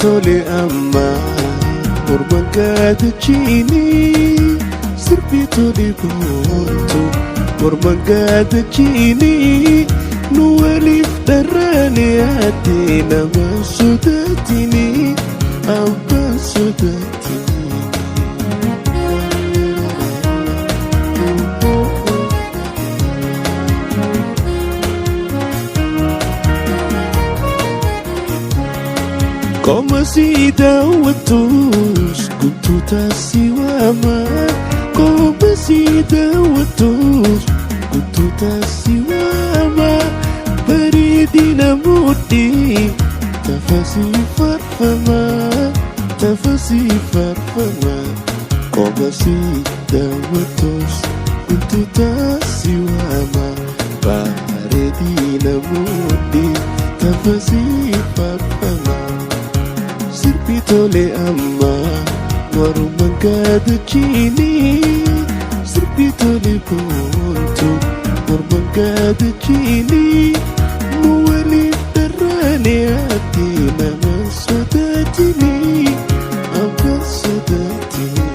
tole amma morman gaadachini sirbi tole boontu morman gaadachini nu waliif dharraane ati nama sodaatini abba sodaatini. Como si dawatus kututa siwama, como si dawatus kututa siwama, baridina mudi tafasi farfama, tafasi farfama. Como si dawatus kututa siwama, baridina mudi tafasi farfama. Sirbi tole amma morman gaadachini sirbi tole boontu morman gaadachini nu waliif dharraane ati nama sodaatini abba sodaatini.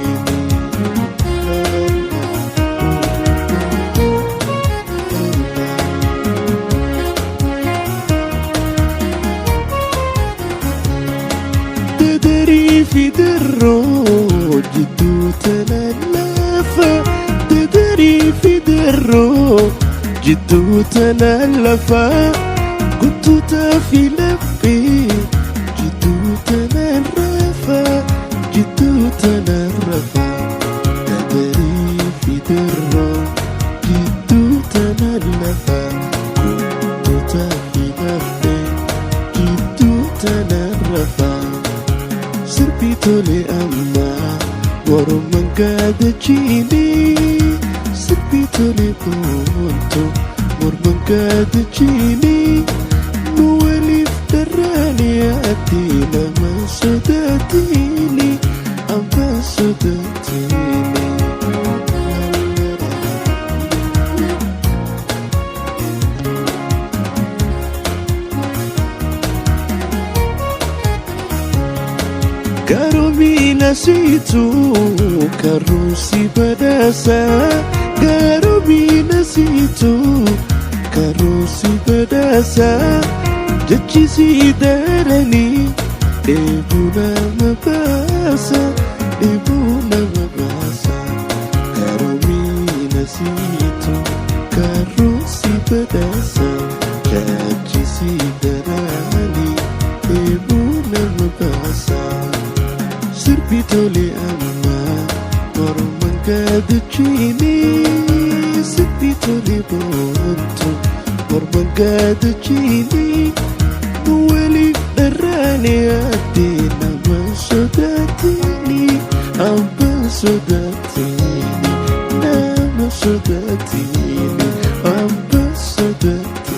في دروج جدوتنا اللفة تدري في دروج جدوتنا اللفة كنت في لبي جدوتنا الرفا جدوتنا الرفا تدري في دروج جدوتنا اللفة كنت في لبي جدوتنا الرفا. Sirbi tole amma morman gaadachini sirbi tole boontu morman gaadachini nu waliif dharraane ati nama sodaatini abba sodaatini. Garomina situ karusi badasa, garomina situ karusi badasa, jachisi darani ebuna mabasa, ebuna mabasa. Garomina situ karusi badasa, jachisi darani ebuna mabasa. Sirbi tole amma morman gaadachini sirbi tole boontu morman gaadachini nu waliif dharraane ati nama sodaatini abba sodaatini nama sodaatini abba sodaatini.